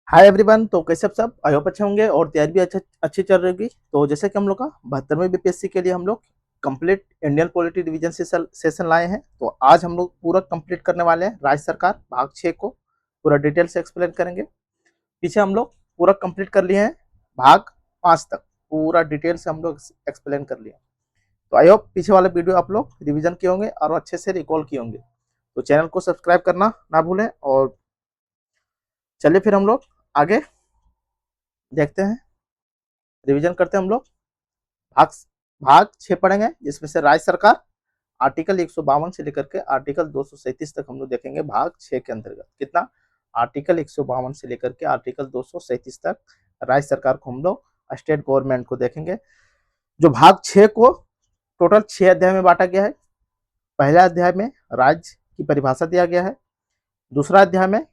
Hi everyone. तो कैसे सब आई होप अच्छे होंगे और तैयारी भी अच्छी चल रही होगी। तो जैसे कि हम लोग का 72वें बीपीएससी के लिए हम लोग complete Indian polity revision session लाए हैं। तो आज हम लोग पूरा कंप्लीट करने वाले हैं। राज्य सरकार भाग 6 को पूरा डिटेल से एक्सप्लेन करेंगे। पीछे हम लोग पूरा कंप्लीट कर लिए हैं भाग 5 तक, पूरा डिटेल से हम लोग एक्सप्लेन कर लिए। तो आई होप पीछे वाले वीडियो आप लोग रिविजन किए होंगे और अच्छे से रिकॉल किए होंगे। तो चैनल को सब्सक्राइब करना ना भूलें। और चलिए फिर हम लोग आगे देखते हैं, रिवीजन करते हैं हम लोग। भाग भाग 6 पढ़ेंगे, जिसमें से राज्य सरकार आर्टिकल 152 से लेकर के आर्टिकल 237 तक हम लोग देखेंगे। भाग 6 के अंतर्गत कितना, आर्टिकल 152 से लेकर के आर्टिकल 237 तक राज्य सरकार को हम लोग स्टेट गवर्नमेंट को देखेंगे। जो भाग 6 को टोटल 6 अध्याय में बांटा गया है। पहला अध्याय में राज्य की परिभाषा दिया गया है। दूसरा अध्याय में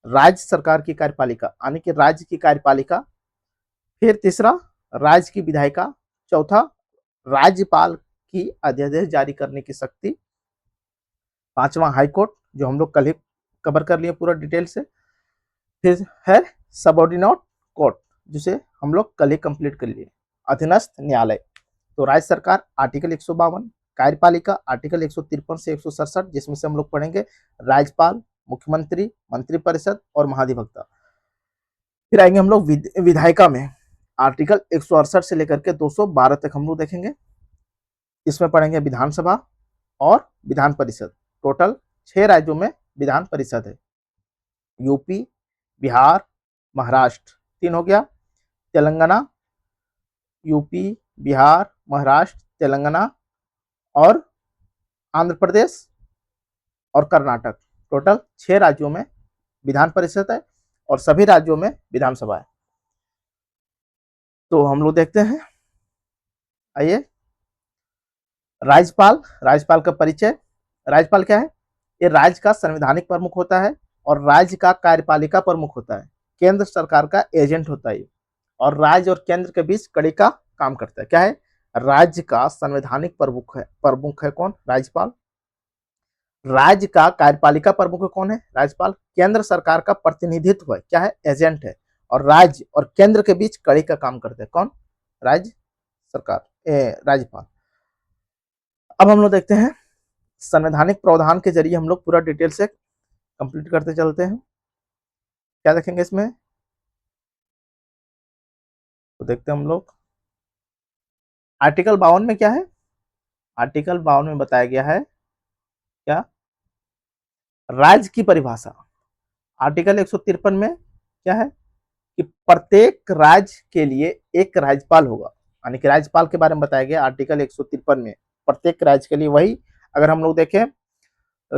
राज्य सरकार की कार्यपालिका यानी कि राज्य की कार्यपालिका। फिर तीसरा राज्य की विधायिका। चौथा राज्यपाल की अध्यादेश जारी करने की शक्ति। पांचवा हाईकोर्ट, जो हम लोग कल ही कवर कर लिए पूरा डिटेल से। फिर है सबऑर्डिनेट कोर्ट, जिसे हम लोग कल ही कंप्लीट कर लिए। अधीनस्थ न्यायालय। तो राज्य सरकार आर्टिकल 152, कार्यपालिका आर्टिकल 153 से 167, जिसमें से हम लोग पढ़ेंगे राज्यपाल, मुख्यमंत्री, मंत्रिपरिषद और महाधिवक्ता। फिर आएंगे हम लोग विधायिका में, आर्टिकल 168 से लेकर के 212 तक हम लोग देखेंगे। इसमें पढ़ेंगे विधानसभा और विधान परिषद। टोटल 6 राज्यों में विधान परिषद है। यूपी, बिहार, महाराष्ट्र 3 हो गया। तेलंगाना, यूपी, बिहार, महाराष्ट्र, तेलंगाना और आंध्र प्रदेश और कर्नाटक। टोटल 6 राज्यों में विधान परिषद है और सभी राज्यों में विधानसभा है। तो हम लोग देखते हैं, आइए। राज्यपाल, राज्यपाल का परिचय। राज्यपाल क्या है? ये राज्य का संवैधानिक प्रमुख होता है और राज्य का कार्यपालिका प्रमुख होता है। केंद्र सरकार का एजेंट होता है और राज्य और केंद्र के बीच कड़ी का काम करता है। क्या है? राज्य का संवैधानिक प्रमुख है कौन? राज्यपाल। राज्य का कार्यपालिका प्रमुख कौन है? राज्यपाल। केंद्र सरकार का प्रतिनिधित्व है, क्या है? एजेंट है। और राज्य और केंद्र के बीच कड़ी का काम करते हैं कौन? राज्य सरकार, राज्यपाल। अब हम लोग देखते हैं संवैधानिक प्रावधान के जरिए हम लोग पूरा डिटेल से कंप्लीट करते चलते हैं। क्या देखेंगे इसमें, तो देखते हैं हम लोग। आर्टिकल 52 में क्या है? आर्टिकल 52 में बताया गया है क्या? राज्य की परिभाषा। आर्टिकल 153 में क्या है कि प्रत्येक राज्य के लिए एक राज्यपाल होगा, यानी कि राज्यपाल के बारे में बताया गया आर्टिकल 153 में। प्रत्येक राज्य के लिए वही। अगर हम लोग देखें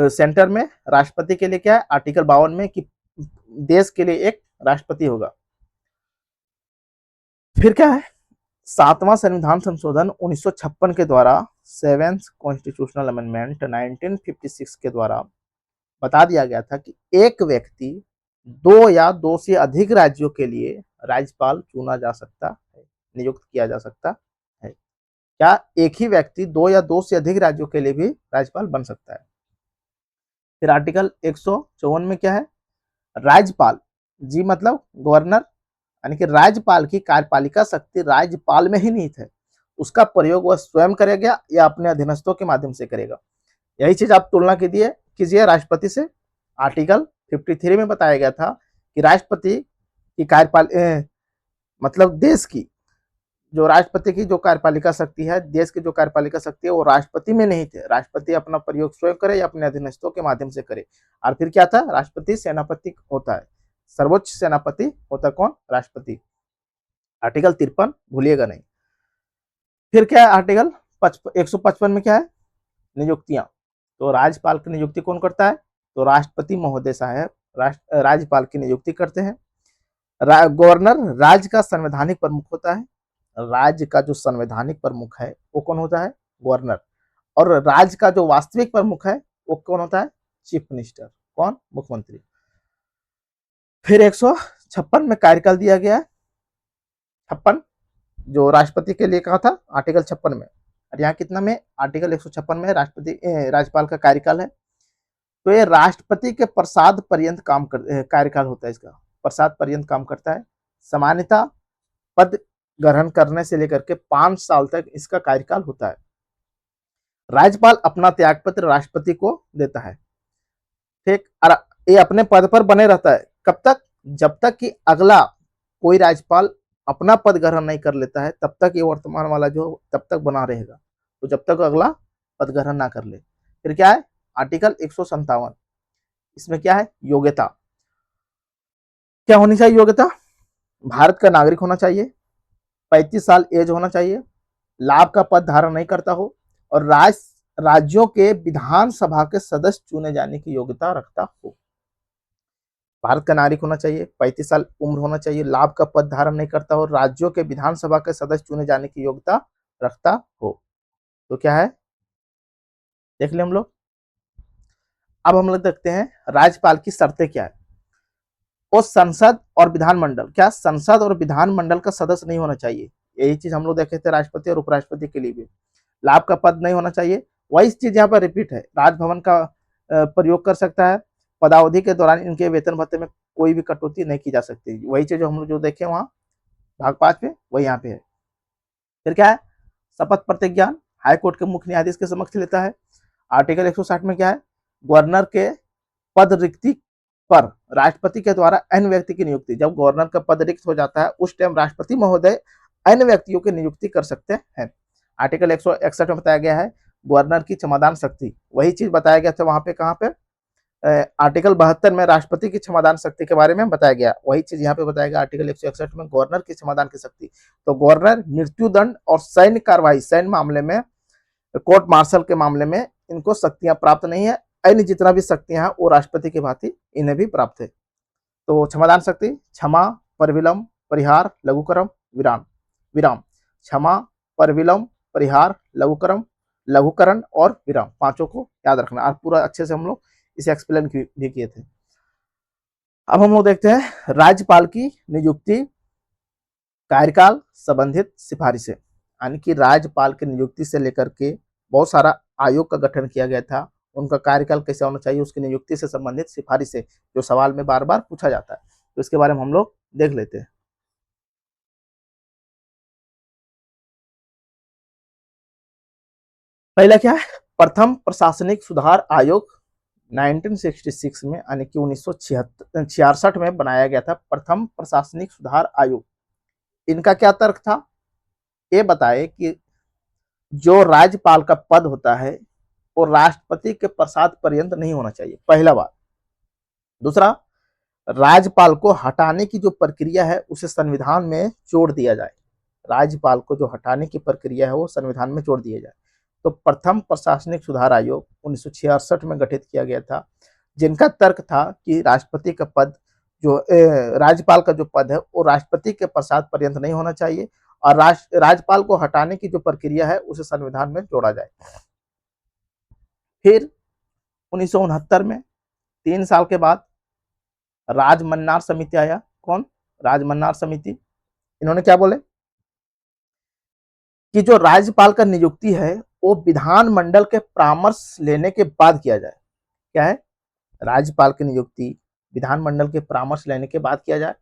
सेंटर में राष्ट्रपति के लिए क्या है आर्टिकल 52 में कि देश के लिए एक राष्ट्रपति होगा। फिर क्या है? 7वां संविधान संशोधन 1956 के द्वारा, 7th कॉन्स्टिट्यूशनल अमेंडमेंट 1956 के द्वारा बता दिया गया था कि एक व्यक्ति 2 या 2 से अधिक राज्यों के लिए राज्यपाल चुना जा सकता है, नियुक्त किया जा सकता है। क्या एक ही व्यक्ति 2 या 2 से अधिक राज्यों के लिए भी राज्यपाल बन सकता है? फिर आर्टिकल 154 में क्या है? राज्यपाल, जी मतलब गवर्नर, यानी कि राज्यपाल की कार्यपालिका शक्ति राज्यपाल में ही निहित है। उसका प्रयोग वह स्वयं करेगा या अपने अधीनस्थों के माध्यम से करेगा। यही चीज आप तुलना कीजिए राष्ट्रपति से। आर्टिकल 53 में बताया गया था कि राष्ट्रपति की मतलब देश की जो राष्ट्रपति की जो कार्यपालिका शक्ति है, देश की जो कार्यपालिका शक्ति है वो राष्ट्रपति में नहीं थे। राष्ट्रपति अपना प्रयोग स्वयं करे या अपने अधीनस्थों के माध्यम से करे। और फिर क्या था? राष्ट्रपति सेनापति होता है, सर्वोच्च सेनापति होता है कौन? राष्ट्रपति। आर्टिकल 53 भूलिएगा नहीं। फिर क्या है? आर्टिकल 155 में क्या है? नियुक्तियां। तो राज्यपाल की नियुक्ति कौन करता है? तो राष्ट्रपति महोदय साहब राज्यपाल की नियुक्ति करते हैं। गवर्नर राज्य का संवैधानिक प्रमुख होता है। राज्य का जो संवैधानिक प्रमुख है वो कौन होता है? गवर्नर। और राज्य का जो वास्तविक प्रमुख है वो कौन होता है? Chief minister. कौन? मुख्यमंत्री। फिर 156 में कार्यकाल दिया गया है। 56 जो राष्ट्रपति के लिए कहा था आर्टिकल 56 में, और यहाँ कितना में? आर्टिकल 156 में राष्ट्रपति राज्यपाल का कार्यकाल है। तो ये राष्ट्रपति के प्रसाद पर्यंत कार्यकाल होता है इसका। प्रसाद पर्यंत काम करता है। सामान्यतः पद ग्रहण करने से लेकर के 5 साल तक इसका कार्यकाल होता है। राज्यपाल अपना त्यागपत्र राष्ट्रपति को देता है, ठीक। और ये अपने पद पर बने रहता है कब तक? जब तक कि अगला कोई राज्यपाल अपना पद ग्रहण नहीं कर लेता है, तब तक ये वर्तमान वाला जो तब तक बना रहेगा, तो जब तक अगला पद ग्रहण ना कर ले। फिर क्या है? आर्टिकल 157, इसमें क्या है? योग्यता। क्या होनी चाहिए योग्यता? भारत का नागरिक होना चाहिए, 35 साल एज होना चाहिए, लाभ का पद धारण नहीं करता हो, और राज्यों के विधानसभा के सदस्य चुने जाने की योग्यता रखता हो। भारत का नागरिक होना चाहिए, 35 साल उम्र होना चाहिए, लाभ का पद धारण नहीं करता हो, राज्यों के विधानसभा के सदस्य चुने जाने की योग्यता रखता हो। तो क्या है? देख ले हम लोग। अब हम लोग देखते हैं राज्यपाल की शर्तें क्या है। वो संसद और विधानमंडल, क्या संसद और विधानमंडल का सदस्य नहीं होना चाहिए। यही चीज हम लोग देखे थे राष्ट्रपति और उपराष्ट्रपति के लिए भी। लाभ का पद नहीं होना चाहिए, वही चीज यहाँ पर रिपीट है। राजभवन का प्रयोग कर सकता है, पदावधि के दौरान इनके वेतन भत्ते में कोई भी कटौती नहीं की जा सकती। वही चीज हम लोग जो देखे वहां भाग 5 में, वही यहाँ पे है। फिर क्या है? शपथ प्रतिज्ञान हाईकोर्ट के मुख्य न्यायाधीश के समक्ष लेता है। आर्टिकल 160 में क्या है? गवर्नर के पद रिक्ति पर राष्ट्रपति के द्वारा अन्य व्यक्ति की नियुक्ति। जब गवर्नर का पद रिक्त हो जाता है, उस टाइम राष्ट्रपति महोदय अन्य व्यक्तियों की नियुक्ति कर सकते हैं। आर्टिकल 161 में बताया गया है गवर्नर की क्षमादान शक्ति। वही चीज बताया गया था वहां पे, कहां पे? आर्टिकल 72 में राष्ट्रपति की क्षमादान शक्ति के बारे में बताया गया। वही चीज यहाँ पे बताया गया आर्टिकल 161 में, गवर्नर की क्षमादान की शक्ति। तो गवर्नर मृत्युदंड और सैन्य कार्रवाई, सैन्य मामले में, कोर्ट मार्शल के मामले में इनको शक्तियां प्राप्त नहीं है। अन्य जितना भी शक्तियां हैं वो राष्ट्रपति की भांति इन्हें भी प्राप्त है। तो क्षमादान शक्ति, क्षमा, परविलंब, परिहार, लघुकरम, विराम। विराम, क्षमा, परविलंब, परिहार, लघुकरण और विराम, पांचों को याद रखना। और पूरा अच्छे से हम लोग इसे एक्सप्लेन भी किए थे। अब हम लोग देखते हैं राज्यपाल की नियुक्ति, कार्यकाल, संबंधित सिफारिशें। यानी कि राज्यपाल की नियुक्ति से लेकर के बहुत सारा आयोग का गठन किया गया था, उनका कार्यकाल कैसा होना चाहिए, उसकी नियुक्ति से संबंधित सिफारिशें, जो सवाल में बार बार पूछा जाता है, तो इसके बारे में हम लोग देख लेते हैं। पहला क्या है? प्रथम प्रशासनिक सुधार आयोग 1966 में, यानी कि 1966 में बनाया गया था प्रथम प्रशासनिक सुधार आयोग। इनका क्या तर्क था? ये बताए कि जो राज्यपाल का पद होता है वो राष्ट्रपति के प्रसाद पर्यंत नहीं होना चाहिए, पहला बात। दूसरा, राज्यपाल को हटाने की जो प्रक्रिया है उसे संविधान में जोड़ दिया जाए। राज्यपाल को जो हटाने की प्रक्रिया है वो संविधान में जोड़ दिया जाए। तो प्रथम प्रशासनिक सुधार आयोग 1966 में गठित किया गया था, जिनका तर्क था कि राष्ट्रपति का पद जो राज्यपाल का जो पद है वो राष्ट्रपति के प्रसाद पर्यंत नहीं होना चाहिए, और राज्यपाल को हटाने की जो प्रक्रिया है उसे संविधान में जोड़ा जाए। फिर 1969 में 3 साल के बाद राजमन्नार समिति आया। कौन? राजमन्नार समिति। इन्होंने क्या बोले कि जो राज्यपाल का नियुक्ति है वो विधानमंडल के परामर्श लेने के बाद किया जाए। क्या है? राज्यपाल की नियुक्ति विधानमंडल के परामर्श लेने के बाद किया जाए,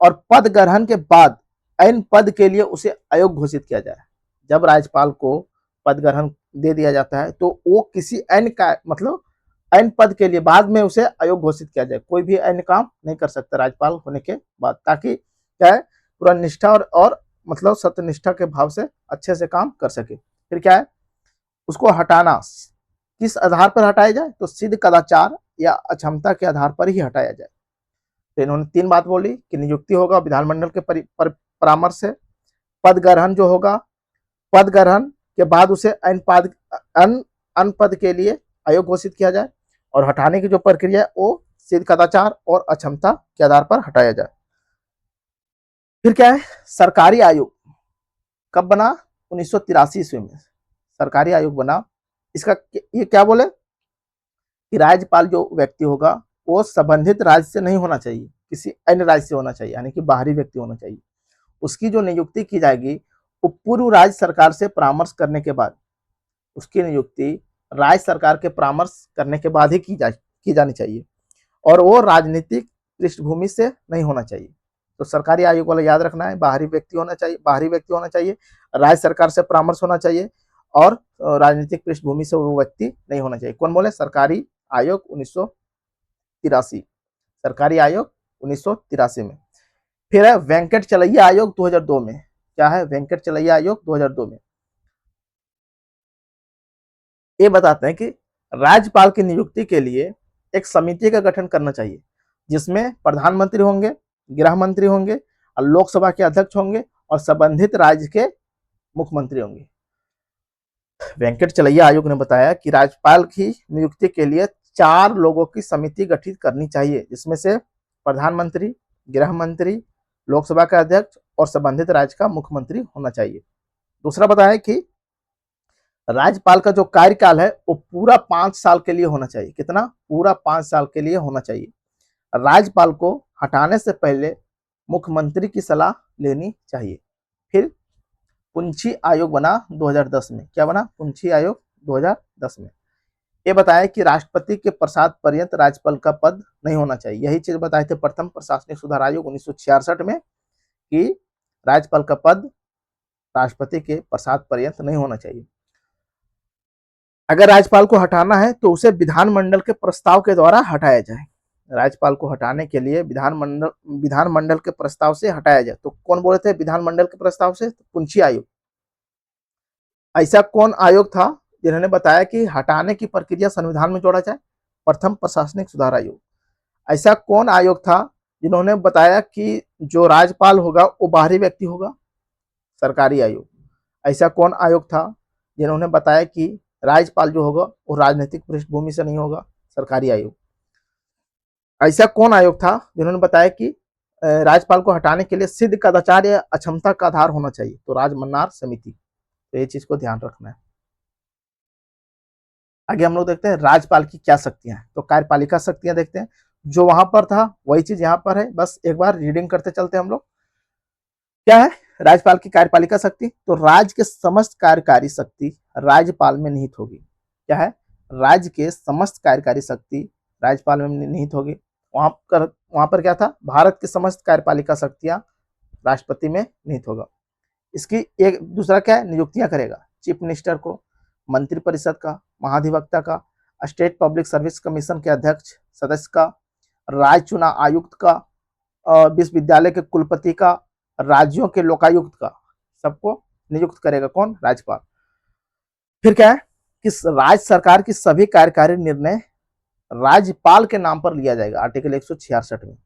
और पद ग्रहण के बाद अन्य पद के लिए उसे आयोग घोषित किया जाए। जब राज्यपाल को पद ग्रहण दे दिया जाता है तो वो किसी अन्य का मतलब अन्य पद के लिए बाद में उसे आयोग घोषित किया जाए। कोई भी अन्य काम नहीं कर सकता राज्यपाल होने के बाद, ताकि क्या है, पूरा निष्ठा और मतलब सत्यनिष्ठा के भाव से अच्छे से काम कर सके। फिर क्या है? उसको हटाना किस आधार पर हटाया जाए? तो सिद्ध कदाचार या अक्षमता के आधार पर ही हटाया जाए। तो इन्होंने 3 बात बोली कि नियुक्ति होगा विधानमंडल के परामर्श से, पद ग्रहण जो होगा, पद ग्रहण के बाद उसे अन्य पद के लिए आयोग घोषित किया जाए, और हटाने की जो प्रक्रिया है वो सिद्ध कदाचार और अक्षमता के आधार पर हटाया जाए। फिर क्या है? सरकारी आयोग कब बना? 1983 ईस्वी में सरकारी आयोग बना। इसका ये क्या बोले कि राज्यपाल जो व्यक्ति होगा वो संबंधित राज्य से नहीं होना चाहिए, किसी अन्य राज्य से होना चाहिए, यानी कि बाहरी व्यक्ति होना चाहिए। उसकी जो नियुक्ति की जाएगी वो पूर्व राज्य सरकार से परामर्श करने के बाद, उसकी नियुक्ति राज्य सरकार के परामर्श करने के बाद ही की जानी चाहिए, और वो राजनीतिक पृष्ठभूमि से नहीं होना चाहिए। तो सरकारी आयोग वाला याद रखना है, बाहरी व्यक्ति होना चाहिए, राज्य सरकार से परामर्श होना चाहिए और राजनीतिक पृष्ठभूमि से वो व्यक्ति नहीं होना चाहिए। कौन बोले? सरकारी आयोग 1983, सरकारी आयोग 1983 में। फिर है वेंकट चलैया आयोग 2002 में। क्या है? वेंकट चलैया आयोग 2002 में। ये बताते हैं कि राज्यपाल की नियुक्ति के लिए एक समिति का गठन करना चाहिए, जिसमें प्रधानमंत्री होंगे, गृह मंत्री होंगे और लोकसभा के अध्यक्ष होंगे और संबंधित राज्य के मुख्यमंत्री होंगे। वेंकट चलैया आयोग ने बताया कि राज्यपाल की नियुक्ति के लिए 4 लोगों की समिति गठित करनी चाहिए, जिसमें से प्रधानमंत्री, गृह मंत्री, लोकसभा का अध्यक्ष और संबंधित राज्य का मुख्यमंत्री होना चाहिए। दूसरा बताया कि राज्यपाल का जो कार्यकाल है वो पूरा 5 साल के लिए होना चाहिए। कितना? पूरा 5 साल के लिए होना चाहिए। राज्यपाल को हटाने से पहले मुख्यमंत्री की सलाह लेनी चाहिए। फिर पुंछी आयोग बना 2010 में। क्या बना? पुंछी आयोग 2010 में। ये बताया कि राष्ट्रपति के प्रसाद पर्यंत राज्यपाल का पद नहीं होना चाहिए। यही चीज बताए थे प्रथम प्रशासनिक सुधार आयोग 1966 में कि राज्यपाल का पद राष्ट्रपति के प्रसाद पर्यंत नहीं होना चाहिए। अगर राज्यपाल को हटाना है तो उसे विधानमंडल के प्रस्ताव के द्वारा हटाया जाए। राज्यपाल को हटाने के लिए विधानमंडल के प्रस्ताव से हटाया जाए। तो कौन बोले थे विधानमंडल के प्रस्ताव से? तो पुंछी आयोग। ऐसा कौन आयोग था जिन्होंने बताया कि हटाने की प्रक्रिया संविधान में जोड़ा जाए? प्रथम प्रशासनिक सुधार आयोग। ऐसा कौन आयोग था जिन्होंने बताया कि जो राज्यपाल होगा वो बाहरी व्यक्ति होगा? सरकारी आयोग। ऐसा कौन आयोग था जिन्होंने बताया कि राज्यपाल जो होगा वो राजनीतिक पृष्ठभूमि से नहीं होगा? सरकारी आयोग। ऐसा कौन आयोग था जिन्होंने बताया कि राज्यपाल को हटाने के लिए सिद्ध कदाचार या अक्षमता का आधार होना चाहिए? तो राजमन्नार समिति। तो ये चीज को ध्यान रखना है। आगे हम लोग देखते हैं राज्यपाल की क्या शक्तियां हैं। तो कार्यपालिका शक्तियां देखते हैं। जो वहां पर था वही चीज यहाँ पर है, बस एक बार रीडिंग करते चलते हैं हम लोग। क्या है राज्यपाल की कार्यपालिका शक्ति? तो राज्य के समस्त कार्यकारी शक्ति राज्यपाल में निहित होगी। क्या है? राज्य के समस्त कार्यकारी शक्ति राज्यपाल में निहित होगी। वहां पर क्या था? भारत की समस्त कार्यपालिका शक्तियां राष्ट्रपति में निहित होगा। इसकी एक दूसरा क्या है? नियुक्तियां करेगा। चीफ मिनिस्टर को, मंत्रिपरिषद का, महाधिवक्ता का, स्टेट पब्लिक सर्विस कमीशन के अध्यक्ष सदस्य का, राज्य चुनाव आयुक्त का, विश्वविद्यालय के कुलपति का, राज्यों के लोकायुक्त का, सबको नियुक्त करेगा कौन? राज्यपाल। फिर क्या है कि राज्य सरकार की सभी कार्यकारी निर्णय राज्यपाल के नाम पर लिया जाएगा। आर्टिकल 166 में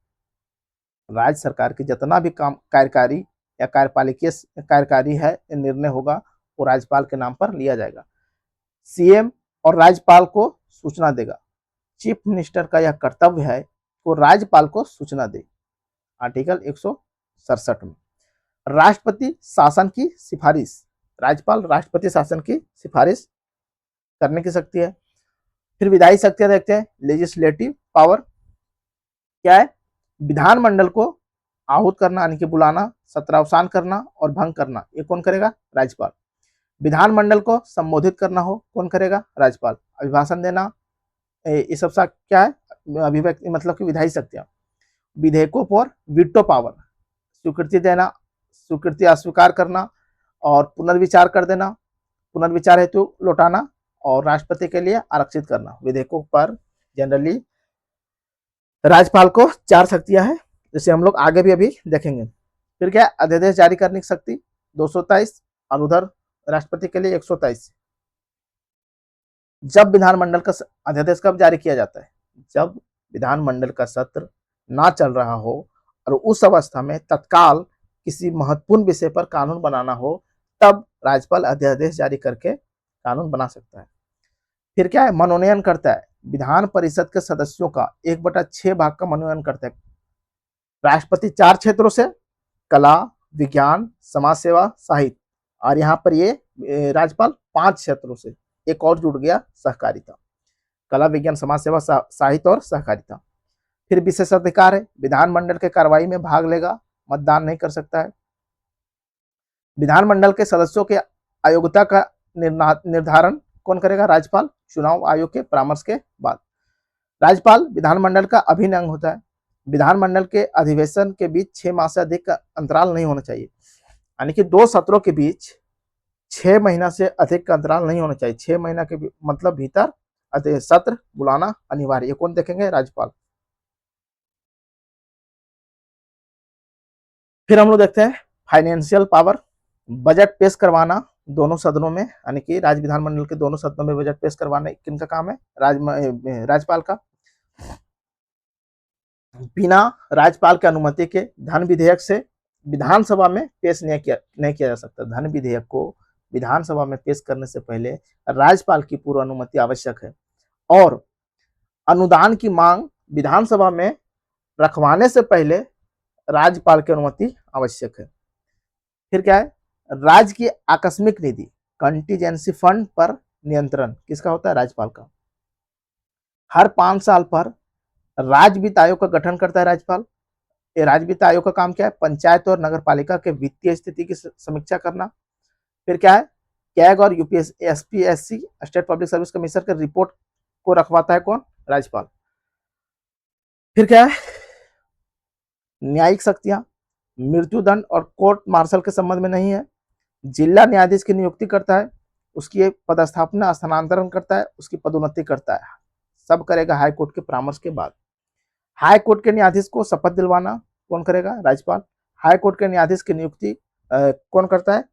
राज्य सरकार की जितना भी काम कार्यकारी या कार्यकारी है निर्णय होगा वो राज्यपाल के नाम पर लिया जाएगा। सीएम और राज्यपाल को सूचना देगा। चीफ मिनिस्टर का यह कर्तव्य है वो राज्यपाल को सूचना दे। आर्टिकल 167 में राष्ट्रपति शासन की सिफारिश। राज्यपाल राष्ट्रपति शासन की सिफारिश करने की शक्ति है। फिर विधायी शक्तियां देखते हैं। लेजिस्लेटिव पावर क्या है? विधानमंडल को आहूत करना यानी कि बुलाना, सत्रावसान करना और भंग करना, ये कौन करेगा? राज्यपाल। विधानमंडल को संबोधित करना हो, कौन करेगा? राज्यपाल। अभिभाषण देना, ये सब क्या है? अभिव्यक्ति मतलब कि विधायी शक्तियां। विधेयकों पर वीटो पावर, स्वीकृति देना, स्वीकृति अस्वीकार करना और पुनर्विचार कर देना, पुनर्विचार हेतु लौटाना और राष्ट्रपति के लिए आरक्षित करना। विधेयकों पर जनरली राज्यपाल को 4 शक्तियां हैं, जैसे हम लोग आगे भी अभी देखेंगे। फिर क्या? अध्यादेश जारी करने की शक्ति 223 और उधर राष्ट्रपति के लिए 123। जब विधानमंडल का अध्यादेश कब जारी किया जाता है? जब विधानमंडल का सत्र ना चल रहा हो और उस अवस्था में तत्काल किसी महत्वपूर्ण विषय पर कानून बनाना हो, तब राज्यपाल अध्यादेश जारी करके कानून बना सकता है। फिर क्या है? मनोनयन करता है। विधान परिषद के सदस्यों का 1/6 भाग का मनोनयन करता है। राष्ट्रपति 4 क्षेत्रों से, कला, विज्ञान, समाज सेवा, साहित्य, और यहाँ पर ये राज्यपाल 5 क्षेत्रों से, एक और जुड़ गया सहकारिता। कला, विज्ञान, समाज सेवा, साहित्य और सहकारिता। फिर विशेषाधिकार है। विधानमंडल के कार्रवाई में भाग लेगा, मतदान नहीं कर सकता है। विधानमंडल के सदस्यों के अयोग्यता का निर्धारण कौन करेगा? राज्यपाल, चुनाव आयोग के परामर्श के बाद। राज्यपाल विधानमंडल का अभिन्न अंग होता है। विधानमंडल के अधिवेशन के बीच 6 माह से अधिक का अंतराल नहीं होना चाहिए, यानी कि 2 सत्रों के बीच 6 महीना से अधिक का अंतराल नहीं होना चाहिए। 6 महीना के मतलब भीतर सत्र बुलाना अनिवार्य। ये कौन देखेंगे? राज्यपाल। फिर हम लोग देखते हैं फाइनेंशियल पावर, बजट पेश करवाना दोनों सदनों में, यानी कि राज्य विधानमंडल के दोनों सदनों में बजट पेश करवाना किनका काम है? राज्यपाल का। बिना राज्यपाल की अनुमति के धन विधेयक से विधानसभा में पेश नहीं किया जा सकता। धन विधेयक को विधानसभा में पेश करने से पहले राज्यपाल की पूर्व अनुमति आवश्यक है, और अनुदान की मांग विधानसभा में रखवाने से पहले राज्यपाल की अनुमति आवश्यक है। फिर क्या है? राज्य की आकस्मिक निधि कंटीजेंसी फंड पर नियंत्रण किसका होता है? राज्यपाल का। हर 5 साल पर राज्य वित्त आयोग का गठन करता है राज्यपाल। ये राज्य वित्त आयोग का काम क्या है? पंचायत और नगर पालिका के वित्तीय स्थिति की समीक्षा करना। फिर क्या है? कैग और UPSC, SPSC, state public service commission के रिपोर्ट को रखवाता है कौन? राज्यपाल। फिर क्या है? न्यायिक शक्तियां मृत्युदंड और कोर्ट मार्शल के संबंध में नहीं है। जिला न्यायाधीश की नियुक्ति करता है, उसकी पदस्थापना स्थानांतरण करता है, उसकी पदोन्नति करता है, सब करेगा हाई कोर्ट के परामर्श के बाद। हाई कोर्ट के न्यायाधीश को शपथ दिलवाना कौन करेगा? राज्यपाल। हाई कोर्ट के न्यायाधीश की नियुक्ति कौन करता है?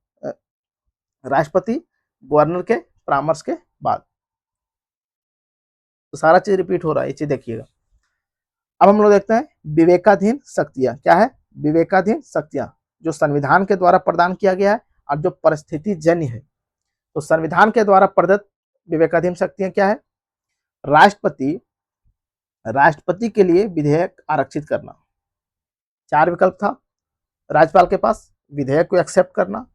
राष्ट्रपति, गवर्नर के परामर्श के बाद। तो सारा चीज रिपीट हो रहा है, ये चीज देखिएगा। अब हम लोग देखते हैं विवेकाधीन शक्तियां। क्या है? विवेकाधीन शक्तियां जो संविधान के द्वारा प्रदान किया गया है और जो परिस्थिति जन्य है। तो संविधान के द्वारा प्रदत्त विवेकाधीन शक्तियां क्या है? राष्ट्रपति के लिए विधेयक आरक्षित करना। 4 विकल्प था राज्यपाल के पास: विधेयक को एक्सेप्ट करना,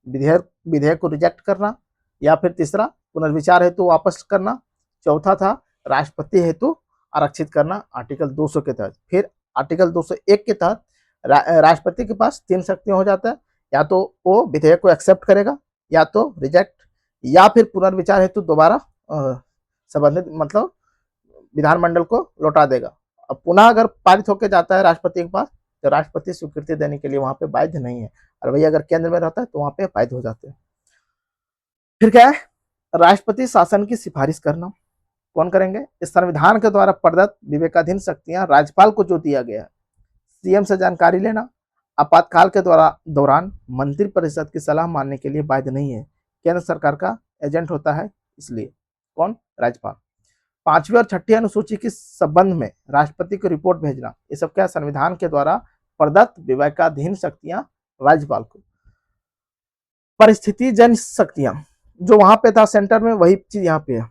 विधेयक को रिजेक्ट करना, या फिर तीसरा पुनर्विचार हेतु वापस करना, चौथा था राष्ट्रपति हेतु आरक्षित करना आर्टिकल 200 के तहत। फिर आर्टिकल 201 के तहत राष्ट्रपति के पास 3 शक्तियां हो जाता है, या तो वो विधेयक को एक्सेप्ट करेगा, या तो रिजेक्ट, या फिर पुनर्विचार हेतु दोबारा संबंधित मतलब विधानमंडल को लौटा देगा। अब पुनः अगर पारित होकर जाता है राष्ट्रपति के पास, तो राष्ट्रपति स्वीकृति देने के लिए वहां पे बाध्य नहीं है, और वही अगर केंद्र में रहता है तो वहां पे बाध्य हो जाते हैं। फिर क्या है? राष्ट्रपति शासन की सिफारिश करना कौन करेंगे? इस संविधान के द्वारा प्रदत्त विवेकाधीन शक्तियां राज्यपाल को जो दिया गया है। सीएम से जानकारी लेना, आपातकाल के दौरान मंत्रिपरिषद की सलाह मानने के लिए बाध्य नहीं है, केंद्र सरकार का एजेंट होता है इसलिए। कौन? राज्यपाल। 5वीं और 6ठी अनुसूची के संबंध में राष्ट्रपति को रिपोर्ट भेजना, ये सब क्या? संविधान के द्वारा प्रदत्त विवेकाधीन शक्तियां राज्यपाल को। परिस्थिति जन शक्तियां जो वहां पे था सेंटर में, वही चीज यहाँ पे है।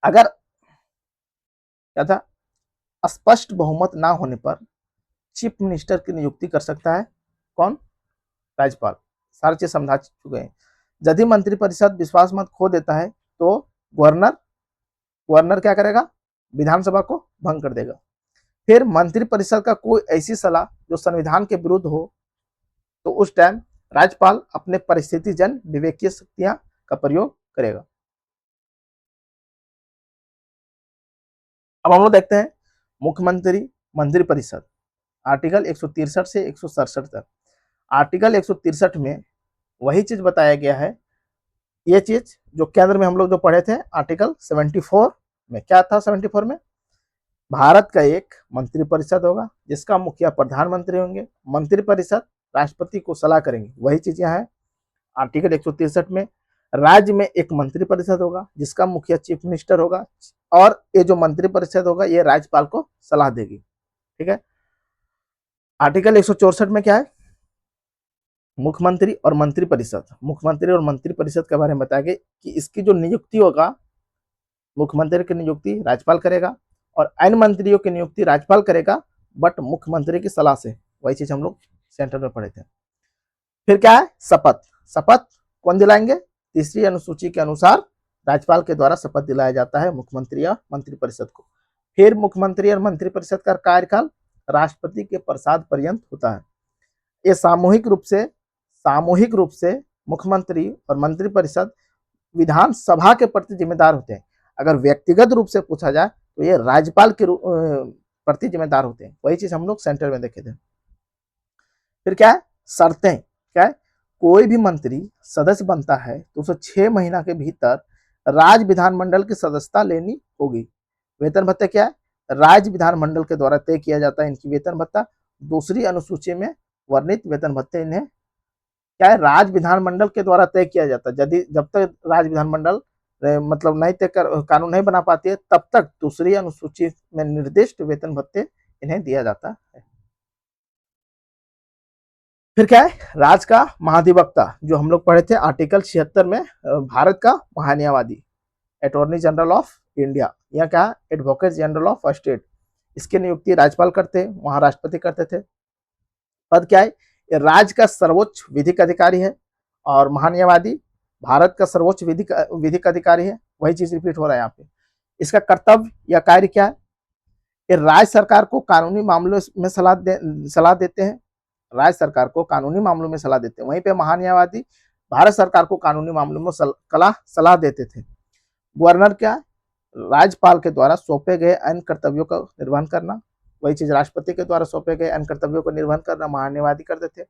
अगर क्या था? स्पष्ट बहुमत ना होने पर चीफ मिनिस्टर की नियुक्ति कर सकता है कौन? राज्यपाल। सारी चीज समझा चुके हैं। यदि मंत्रिपरिषद विश्वास मत खो देता है तो गवर्नर क्या करेगा? विधानसभा को भंग कर देगा। फिर मंत्रिपरिषद का कोई ऐसी सलाह जो संविधान के विरुद्ध हो, तो उस टाइम राज्यपाल अपने परिस्थिति जन विवेकीय शक्तियां का प्रयोग करेगा। अब हम लोग देखते हैं मुख्यमंत्री मंत्रिपरिषद, आर्टिकल 163 से 167 तक। आर्टिकल 163 में वही चीज बताया गया है, ये चीज जो केंद्र में हम लोग जो पढ़े थे आर्टिकल 74 में। क्या था 74 में? भारत का एक मंत्रिपरिषद होगा जिसका मुखिया प्रधानमंत्री होंगे, मंत्रिपरिषद राष्ट्रपति को सलाह करेंगे, वही चीज यहाँ है आर्टिकल 163 में। राज्य में एक मंत्रिपरिषद होगा जिसका मुखिया चीफ मिनिस्टर होगा, और ये जो मंत्रिपरिषद होगा ये राज्यपाल को सलाह देगी। ठीक है। आर्टिकल 164 में क्या है? मुख्यमंत्री और मंत्रिपरिषद। मुख्यमंत्री और मंत्रिपरिषद के बारे में बताया गया कि इसकी जो नियुक्ति होगा, मुख्यमंत्री की नियुक्ति राज्यपाल करेगा और अन्य मंत्रियों की नियुक्ति राज्यपाल करेगा, बट मुख्यमंत्री की सलाह से। वही चीज हम लोग सेंटर में पढ़े थे। फिर क्या है? शपथ। शपथ कौन दिलाएंगे? 3री अनुसूची के अनुसार राज्यपाल के द्वारा शपथ दिलाया जाता है मुख्यमंत्री या मंत्रिपरिषद को। फिर मुख्यमंत्री और मंत्रिपरिषद का कार्यकाल राष्ट्रपति के प्रसाद पर्यंत होता है। ये सामूहिक रूप से मुख्यमंत्री और मंत्रिपरिषद विधानसभा के प्रति जिम्मेदार होते हैं। अगर व्यक्तिगत रूप से पूछा जाए तो ये राज्यपाल के प्रति जिम्मेदार होते हैं। वही चीज हम लोग सेंटर में देखे थे। फिर क्या है, शर्तें क्या है, कोई भी मंत्री सदस्य बनता है तो उसे 6 महीना के भीतर राज्य विधानमंडल की सदस्यता लेनी होगी। वेतन भत्ते क्या है, राज्य विधानमंडल के द्वारा तय किया जाता है इनकी वेतन भत्ता। दूसरी अनुसूची में वर्णित वेतन भत्ते इन्हें क्या है, राज्य विधानमंडल के द्वारा तय किया जाता है। यदि जब तक राज्य विधानमंडल मतलब नहीं तय कर कानून नहीं बना पाती है तब तक दूसरी अनुसूची में निर्दिष्ट वेतन भत्ते इन्हें दिया जाता है। फिर क्या है, राज्य का महाधिवक्ता, जो हम लोग पढ़े थे आर्टिकल 76 में, भारत का महान्यायवादी, अटॉर्नी जनरल ऑफ इंडिया या क्या, एडवोकेट जनरल ऑफ स्टेट, इसकी नियुक्ति राज्यपाल करते, वहां राष्ट्रपति करते थे। पद क्या है, ये राज्य का सर्वोच्च विधिक अधिकारी है और महान्यायवादी भारत का सर्वोच्च विधिक अधिकारी है। वही चीज रिपीट हो रहा है यहाँ पे। इसका कर्तव्य या कार्य क्या है, ये राज्य सरकार को कानूनी मामलों में सलाह देते हैं, राज्य सरकार को कानूनी मामलों में सलाह देते हैं। वहीं पे महान्यायवादी भारत सरकार को कानूनी मामलों में सलाह देते थे। गवर्नर क्या, राज्यपाल के द्वारा सौंपे गए अन्य कर्तव्यों का निर्वहन करना। वही चीज राष्ट्रपति के द्वारा सौंपे गए अन्य कर्तव्यों को निर्वहन करना महान्यायवादी करते थे।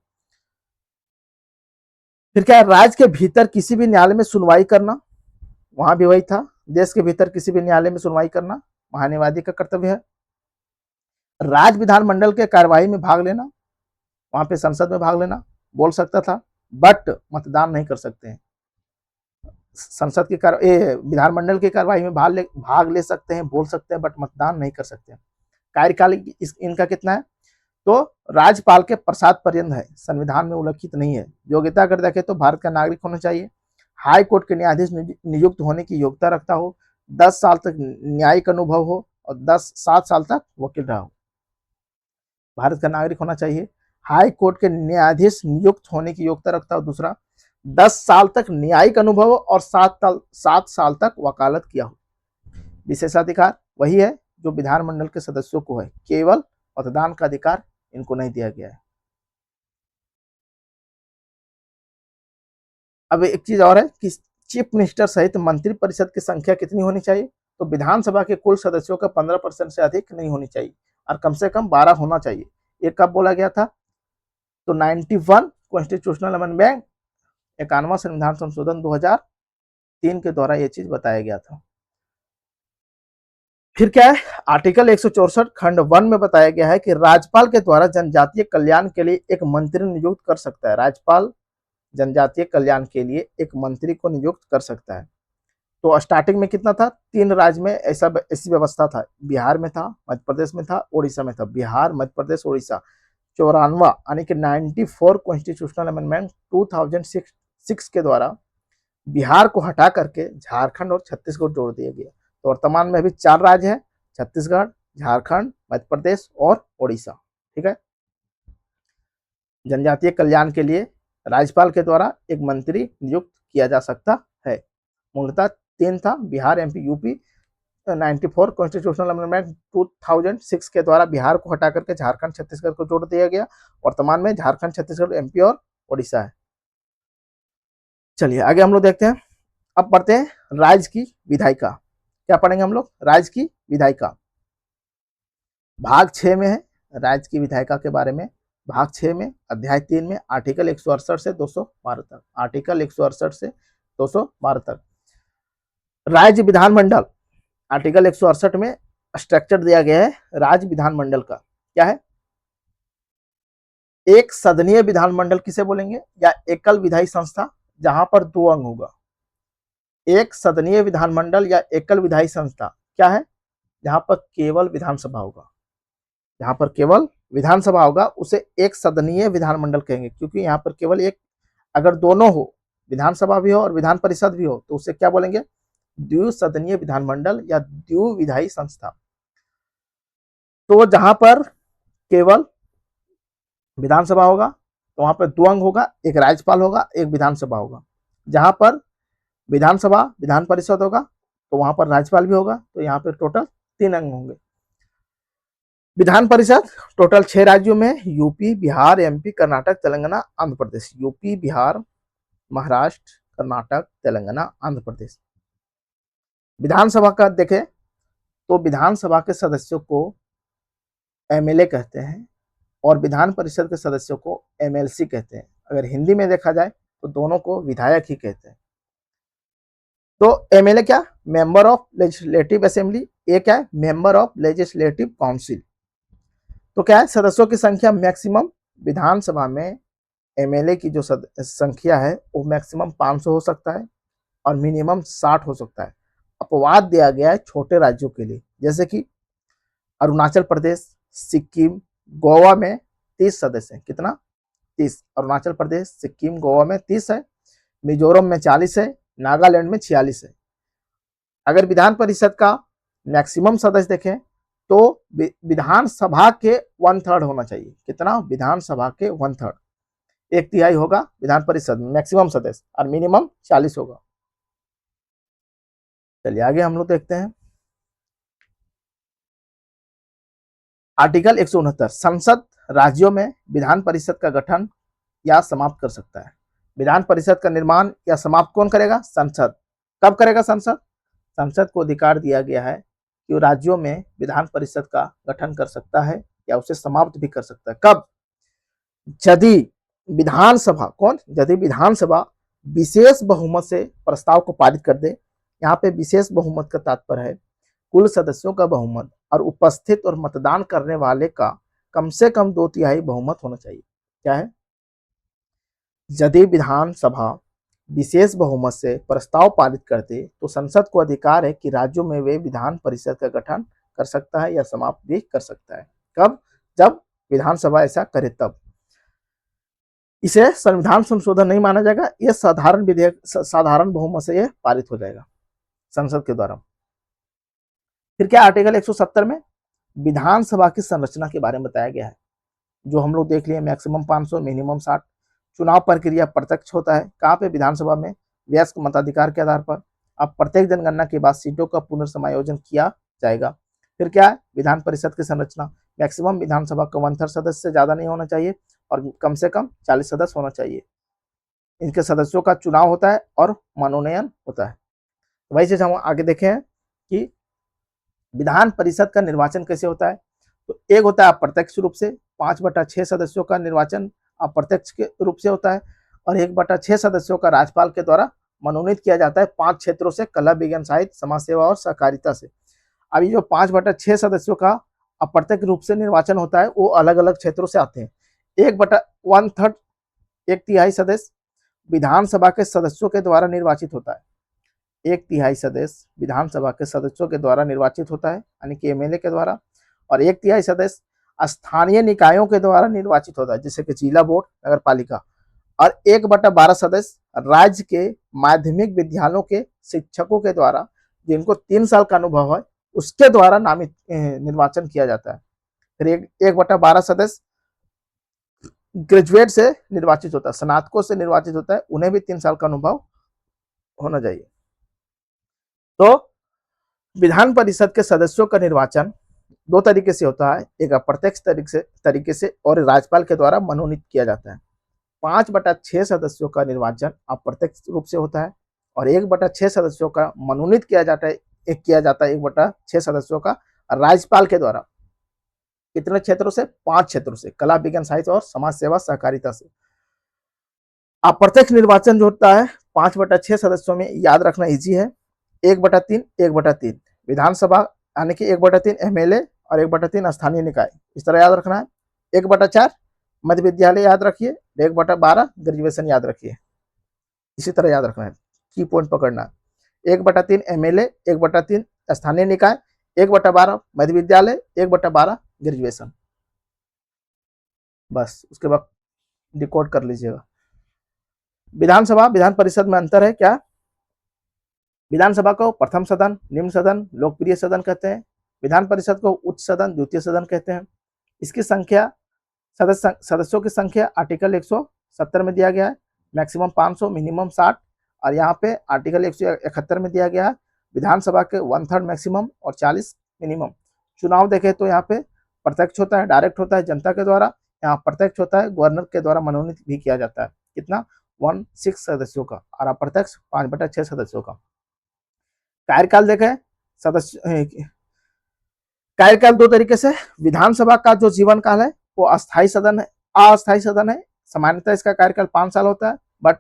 फिर क्या है, राज्य के भीतर किसी भी न्यायालय में सुनवाई करना, वहां भी वही था, देश के भीतर किसी भी न्यायालय में सुनवाई करना महान्यायवादी का कर्तव्य है। राज्य विधानमंडल के कार्यवाही में भाग लेना, वहां पे संसद में भाग लेना, बोल सकता था बट मतदान नहीं कर सकते हैं। संसद की विधानमंडल की कार्यवाही में भाग ले सकते हैं, बोल सकते हैं बट मतदान नहीं कर सकते हैं। कार्यकाल इनका कितना है, तो राज्यपाल के प्रसाद पर्यंत है, संविधान में उल्लिखित नहीं है। योग्यता अगर देखें तो भारत का नागरिक होना चाहिए, हाई कोर्ट के न्यायाधीश नियुक्त होने की योग्यता रखता हो, 10 साल तक न्यायिक अनुभव हो और 7 साल तक वकील रहा हो। भारत का नागरिक होना चाहिए, हाई कोर्ट के न्यायाधीश नियुक्त होने की योग्यता रखता हो। दूसरा, 10 साल तक न्यायिक अनुभव और 7 साल तक वकालत किया हो। विशेषाधिकार वही है जो विधानमंडल के सदस्यों को है, केवल मतदान का अधिकार इनको नहीं दिया गया है। अब एक चीज और है कि चीफ मिनिस्टर सहित मंत्री परिषद की संख्या कितनी होनी चाहिए, तो विधानसभा के कुल सदस्यों का 15% से अधिक नहीं होनी चाहिए और कम से कम 12 होना चाहिए। ये कब बोला गया था, तो 91 कॉन्स्टिट्यूशनल अमेंडमेंट 51वां संविधान संशोधन 2003 के द्वारा यह चीज बताया गया था। फिर क्या है, आर्टिकल 164 खंड 1 में बताया गया है कि राज्यपाल के द्वारा जनजातीय कल्याण के लिए एक मंत्री नियुक्त कर सकता है। राज्यपाल जनजातीय कल्याण के लिए एक मंत्री को नियुक्त कर सकता है। तो स्टार्टिंग में कितना था, 3 राज्य में ऐसी व्यवस्था था, बिहार में था, मध्य प्रदेश में था, उड़ीसा में था। बिहार, मध्य प्रदेश, उड़ीसा। 94 यानी कि 94 कॉन्स्टिट्यूशनल अमेंडमेंट 2006 के द्वारा बिहार को हटा करके झारखंड और छत्तीसगढ़ जोड़ दिया गया। तो वर्तमान में अभी 4 राज्य हैं, छत्तीसगढ़, झारखंड, मध्य प्रदेश और उड़ीसा। ठीक है, जनजातीय कल्याण के लिए राज्यपाल के द्वारा एक मंत्री नियुक्त किया जा सकता है। मूलतः 3 था, Bihar, MP, UP. 94 constitutional amendment 2006 के द्वारा बिहार को हटा करके झारखंड, छत्तीसगढ़ को जोड़ दिया गया। वर्तमान में झारखंड, छत्तीसगढ़, एमपी और उड़ीसा है। चलिए आगे हम लोग देखते हैं। अब पढ़ते हैं राज्य की विधायिका। क्या पढ़ेंगे हम लोग, राज्य की विधायिका। भाग 6 में है राज्य की विधायिका के बारे में। भाग 6 में अध्याय 3 में आर्टिकल 168 से 212 तक, आर्टिकल 168 से 212 तक। राज्य विधानमंडल, आर्टिकल 168 में स्ट्रक्चर दिया गया है राज्य विधानमंडल का। क्या है, एक सदनीय विधानमंडल किसे बोलेंगे, या एकल विधायी संस्था जहां पर 2 अंग होगा। एक सदनीय विधानमंडल या एकल विधायी संस्था क्या है, जहां पर केवल विधानसभा होगा, जहां पर केवल विधानसभा होगा उसे एक सदनीय विधानमंडल कहेंगे। क्योंकि यहाँ पर केवल एक, अगर दोनों हो, विधानसभा भी हो और विधान परिषद भी हो, तो उसे क्या बोलेंगे, द्विसदनीय विधानमंडल या द्विविधायी संस्था। तो जहां पर केवल विधानसभा होगा तो वहां पर 2 अंग होगा, एक राज्यपाल होगा, एक विधानसभा होगा। जहां पर विधानसभा, विधान परिषद होगा तो वहां पर राज्यपाल भी होगा, तो यहाँ पर टोटल 3 अंग होंगे। विधान परिषद टोटल 6 राज्यों में, UP, Bihar, MP, Karnataka, Telangana, Andhra Pradesh. UP, Bihar, Maharashtra, Karnataka, Telangana, Andhra Pradesh. विधानसभा का देखें तो विधानसभा के सदस्यों को एमएलए कहते हैं और विधान परिषद के सदस्यों को एमएलसी कहते हैं। अगर हिंदी में देखा जाए तो दोनों को विधायक ही कहते हैं। तो एमएलए क्या, मेंबर ऑफ लेजिस्लेटिव असेंबली, ये क्या है, मेंबर ऑफ लेजिस्लेटिव काउंसिल। तो क्या है, सदस्यों की संख्या मैक्सिमम विधानसभा में एमएलए की जो संख्या है वो मैक्सिमम 500 हो सकता है और मिनिमम 60 हो सकता है। अपवाद दिया गया है छोटे राज्यों के लिए, जैसे कि अरुणाचल प्रदेश, सिक्किम, गोवा में 30 सदस्य हैं। कितना, 30। अरुणाचल प्रदेश, सिक्किम, गोवा में 30 है, मिजोरम में 40 है, नागालैंड में 46 है। अगर विधान परिषद का मैक्सिमम सदस्य देखें तो विधानसभा के 1/3 होना चाहिए। कितना, विधानसभा के 1/3, 1/3 होगा विधान परिषद में मैक्सिमम सदस्य और मिनिमम 40 होगा। चलिए आगे हम लोग देखते हैं। आर्टिकल 169, संसद राज्यों में विधान परिषद का गठन या समाप्त कर सकता है। विधान परिषद का निर्माण या समाप्त कौन करेगा, संसद। कब करेगा संसद, संसद को अधिकार दिया गया है कि वो राज्यों में विधान परिषद का गठन कर सकता है या उसे समाप्त भी कर सकता है। कब, यदि विधानसभा कौन, यदि विधानसभा विशेष बहुमत से प्रस्ताव को पारित कर दे। यहाँ पे विशेष बहुमत का तात्पर्य है कुल सदस्यों का बहुमत और उपस्थित और मतदान करने वाले का कम से कम 2/3 बहुमत होना चाहिए। क्या है, यदि विधानसभा विशेष बहुमत से प्रस्ताव पारित कर दे तो संसद को अधिकार है कि राज्यों में वे विधान परिषद का गठन कर सकता है या समाप्त भी कर सकता है। कब, जब विधानसभा ऐसा करे तब। इसे संविधान संशोधन नहीं माना जाएगा, यह साधारण विधेयक, साधारण बहुमत से यह पारित हो जाएगा संसद के द्वारा। फिर क्या, आर्टिकल 170 में विधानसभा की संरचना के बारे में बताया गया है, जो हम लोग देख लिए, मैक्सिमम 500, मिनिमम 60। चुनाव प्रक्रिया प्रत्यक्ष होता है, कहाँ पे, विधानसभा में वयस्क मताधिकार के आधार पर। अब प्रत्येक जनगणना के बाद सीटों का पुनर्समायोजन किया जाएगा। फिर क्या है, विधान परिषद की संरचना, मैक्सिमम विधानसभा का 1/3 सदस्य से ज्यादा नहीं होना चाहिए और कम से कम 40 सदस्य होना चाहिए। इनके सदस्यों का चुनाव होता है और मनोनयन होता है। वही चीज हम आगे देखें कि विधान परिषद का निर्वाचन कैसे होता है। तो एक होता है अप्रत्यक्ष रूप से, 5/6 सदस्यों का निर्वाचन अप्रत्यक्ष के रूप से होता है और 1/6 सदस्यों का राज्यपाल के द्वारा मनोनीत किया जाता है 5 क्षेत्रों से, कला, विज्ञान, साहित्य, समाज सेवा और सहकारिता से। अब ये जो 5/6 सदस्यों का अप्रत्यक्ष रूप से निर्वाचन होता है वो अलग अलग क्षेत्रों से आते हैं। 1/1/3, 1/3 सदस्य विधानसभा के सदस्यों के द्वारा निर्वाचित होता है। 1/3 सदस्य विधानसभा के सदस्यों के द्वारा निर्वाचित होता है, यानी कि एमएलए के द्वारा। और 1/3 सदस्य स्थानीय निकायों के द्वारा निर्वाचित होता है, जैसे कि जिला बोर्ड, नगर पालिका। और 1/12 सदस्य राज्य के माध्यमिक विद्यालयों के शिक्षकों के द्वारा, जिनको 3 साल का अनुभव है, उसके द्वारा नामित निर्वाचन किया जाता है। फिर 1/12 सदस्य ग्रेजुएट से निर्वाचित होता है, स्नातकों से निर्वाचित होता है, उन्हें भी 3 साल का अनुभव होना चाहिए। तो विधान परिषद के सदस्यों का निर्वाचन 2 तरीके से होता है, एक अप्रत्यक्ष तरीके से और राज्यपाल के द्वारा मनोनीत किया जाता है। 5/6 सदस्यों का निर्वाचन अप्रत्यक्ष रूप से होता है और 1/6 सदस्यों का मनोनीत किया जाता है 1/6 सदस्यों का राज्यपाल के द्वारा। कितने क्षेत्रों से, 5 क्षेत्रों से, कला, विज्ञान, साहित्य और समाज सेवा सहकारिता से। अप्रत्यक्ष निर्वाचन जो होता है 5/6 सदस्यों में, याद रखना इजी है, 1/3, 1/3 विधानसभा, यानी कि 1/3 एमएलए और 1/3 स्थानीय निकाय, इस तरह याद रखना है। 1/4 मध्य विद्यालय याद रखिए, 1/12 ग्रेजुएशन याद रखिए, इसी तरह याद रखना है, की पॉइंट पकड़ना है। 1/3 एमएलए, 1/3 स्थानीय निकाय, 1/12 मध्य विद्यालय, 1/12 ग्रेजुएशन। बस उसके बाद डिकोड कर लीजिएगा। विधानसभा विधान परिषद में अंतर है क्या, विधानसभा को प्रथम सदन, निम्न सदन, लोकप्रिय सदन कहते हैं। विधान परिषद को उच्च सदन, द्वितीय सदन कहते हैं। इसकी संख्या, सदस्यों की संख्या आर्टिकल 170 में दिया गया है, मैक्सिमम 500, मिनिमम 60। और यहाँ पे आर्टिकल 171 में दिया गया है विधानसभा के 1/3 मैक्सिमम और 40 मिनिमम। चुनाव देखें तो यहाँ पे प्रत्यक्ष होता है, डायरेक्ट होता है जनता के द्वारा, यहाँ प्रत्यक्ष होता है, गवर्नर के द्वारा मनोनीत भी किया जाता है। कितना, 16 सदस्यों का, और अप्रत्यक्ष 5/6 सदस्यों का। कार्यकाल देखें, सदस्य कार्यकाल दो तरीके से, विधानसभा का जो जीवन काल है वो अस्थायी सदन है, अस्थायी सदन है। सामान्यतः इसका कार्यकाल 5 साल होता है, बट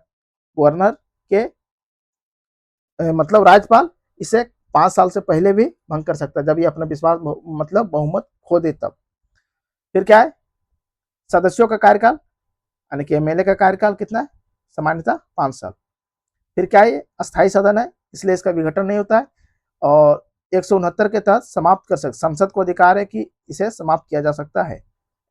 गवर्नर के मतलब राज्यपाल इसे 5 साल से पहले भी भंग कर सकता है, जब ये अपना विश्वास मतलब बहुमत खो दे तब। फिर क्या है, सदस्यों का कार्यकाल यानी कि एमएलए का कार्यकाल कितना है, सामान्यतः 5 साल। फिर क्या है, ये अस्थायी सदन है इसलिए इसका विघटन नहीं होता है, और 169 के तहत समाप्त कर सकते, संसद को अधिकार है कि इसे समाप्त किया जा सकता है।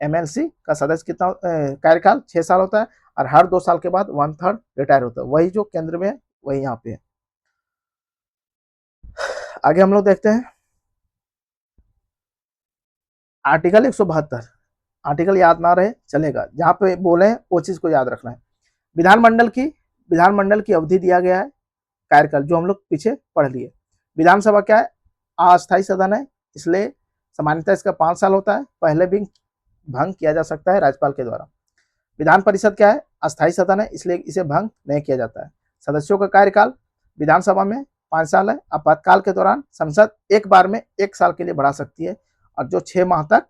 एमएलसी का सदस्य कितना कार्यकाल 6 साल होता है, और हर 2 साल के बाद 1/3 रिटायर होता है, वही जो केंद्र में है वही यहाँ पे है। आगे हम लोग देखते हैं आर्टिकल 172। आर्टिकल याद ना रहे चलेगा, जहां पे बोले वो चीज को याद रखना है। विधानमंडल की अवधि दिया गया है, कार्यकाल जो हम लोग पीछे पढ़ लिए। विधानसभा क्या है, अस्थायी सदन है, इसलिए सामान्यतः इसका 5 साल होता है, पहले भी भंग किया जा सकता है राज्यपाल के द्वारा। विधान परिषद क्या है, अस्थायी सदन है, इसलिए इसे भंग नहीं किया जाता है। सदस्यों का कार्यकाल विधानसभा में 5 साल है, आपातकाल के दौरान संसद एक बार में 1 साल के लिए बढ़ा सकती है, और जो 6 माह तक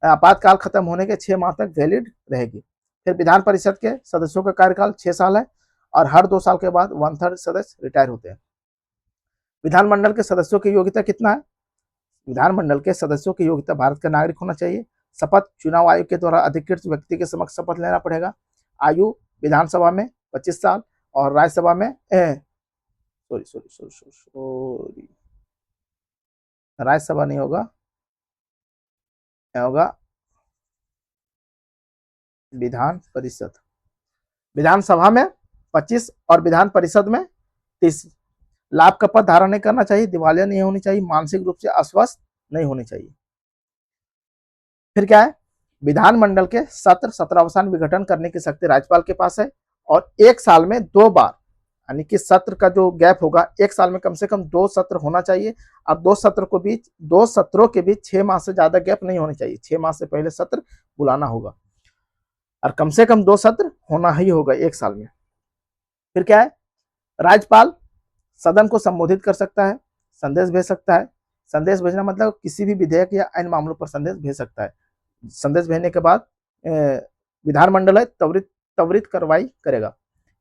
आपातकाल खत्म होने के 6 माह तक वैलिड रहेगी। फिर विधान परिषद के सदस्यों का कार्यकाल 6 साल है, और हर 2 साल के बाद 1/3 सदस्य रिटायर होते हैं। विधानमंडल के सदस्यों की योग्यता कितना है, विधानमंडल के सदस्यों की योग्यता भारत का नागरिक होना चाहिए, शपथ चुनाव आयोग के द्वारा अधिकृत व्यक्ति के समक्ष शपथ लेना पड़ेगा, आयु विधानसभा में 25 साल और राज्यसभा में सॉरी राज्यसभा नहीं होगा, होगा विधान परिषद। विधानसभा में 25 और विधान परिषद में 30। लाभ का पद धारण नहीं करना चाहिए, दिवालिया नहीं होनी चाहिए, मानसिक रूप से अस्वस्थ नहीं होनी चाहिए। फिर क्या है, विधानमंडल के सत्र सत्रावसान विघटन करने की शक्ति राज्यपाल के पास है, और 1 साल में 2 बार यानी कि सत्र का जो गैप होगा 1 साल में कम से कम 2 सत्र होना चाहिए, और 2 सत्रों के बीच 6 माह से ज्यादा गैप नहीं होनी चाहिए। 6 माह से पहले सत्र बुलाना होगा, और कम से कम 2 सत्र होना ही होगा 1 साल में। फिर क्या है, राज्यपाल सदन को संबोधित कर सकता है, संदेश भेज सकता है। संदेश भेजना मतलब किसी भी विधेयक या अन्य मामलों पर संदेश भेज सकता है। संदेश भेजने के बाद विधानमंडल है त्वरित कार्रवाई करेगा।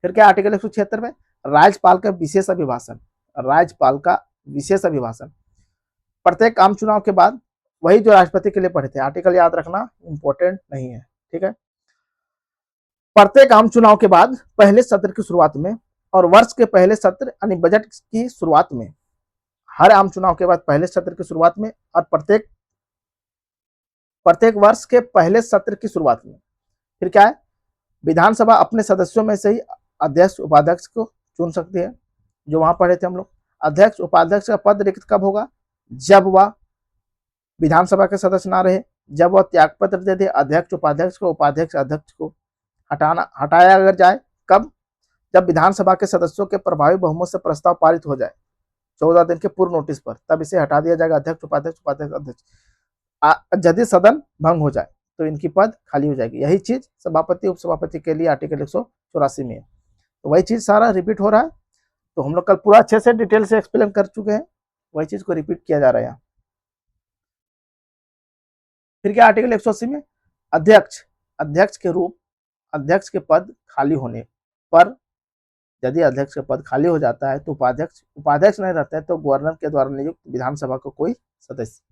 फिर क्या, आर्टिकल 176 में राज्यपाल का विशेष अभिभाषण, राज्यपाल का विशेष अभिभाषण प्रत्येक आम चुनाव के बाद, वही जो राष्ट्रपति के लिए पढ़े थे, आर्टिकल याद रखना इंपॉर्टेंट नहीं है, ठीक है। प्रत्येक आम चुनाव के बाद पहले सत्र की शुरुआत में, और वर्ष के पहले सत्र यानी बजट की शुरुआत में, हर आम चुनाव के बाद पहले सत्र की शुरुआत में, और प्रत्येक वर्ष के पहले सत्र की शुरुआत में। फिर क्या है, विधानसभा अपने सदस्यों में से ही अध्यक्ष उपाध्यक्ष को चुन सकती है, जो वहां पढ़े थे हम लोग। अध्यक्ष उपाध्यक्ष का पद रिक्त कब होगा, जब वह विधानसभा के सदस्य ना रहे, जब वह त्यागपत्र दे दे अध्यक्ष उपाध्यक्ष को, उपाध्यक्ष अध्यक्ष को हटाया अगर जाए। कब, जब विधानसभा के सदस्यों के प्रभावी बहुमत से प्रस्ताव पारित हो जाए 14 दिन के पूर्व नोटिस पर, तब इसे हटा दिया जाएगा, अध्यक्ष उपाध्यक्ष उपाध्यक्ष अध्यक्ष। यदि सदन भंग हो जाए तो इनकी पद खाली हो जाएगी। यही चीज सभापति उपसभापति के लिए आर्टिकल 184 में है। तो वही चीज सारा रिपीट हो रहा है, तो हम लोग कल पूरा अच्छे से डिटेल से एक्सप्लेन कर चुके हैं, वही चीज को रिपीट किया जा रहा है यहाँ। फिर क्या, आर्टिकल 180 में अध्यक्ष के पद खाली होने पर, यदि अध्यक्ष का पद खाली हो जाता है तो उपाध्यक्ष नहीं रहता है तो गवर्नर के द्वारा नियुक्त विधानसभा का कोई सदस्य।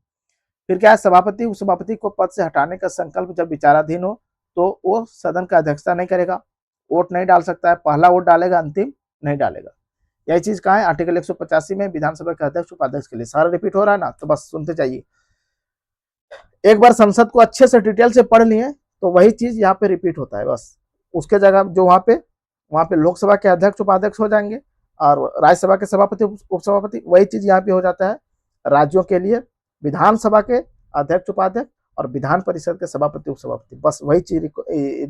फिर क्या है, सभापति उपसभापति को पद से हटाने का संकल्प जब विचाराधीन हो तो वो सदन का अध्यक्षता नहीं करेगा, वोट नहीं डाल सकता है, पहला वोट डालेगा, अंतिम नहीं डालेगा। यही चीज कहा है आर्टिकल 185 में विधानसभा के अध्यक्ष उपाध्यक्ष के लिए। सारा रिपीट हो रहा है ना, तो बस सुनते जाइए। एक बार संसद को अच्छे से डिटेल से पढ़ लिए तो वही चीज यहाँ पे रिपीट होता है बस। उसके जगह जो वहां पे लोकसभा के अध्यक्ष उपाध्यक्ष हो जाएंगे, और राज्यसभा के सभापति उपसभापति, वही चीज यहाँ पे हो जाता है। राज्यों के लिए विधानसभा के अध्यक्ष उपाध्यक्ष और विधान परिषद के सभापति उपसभापति, बस वही चीज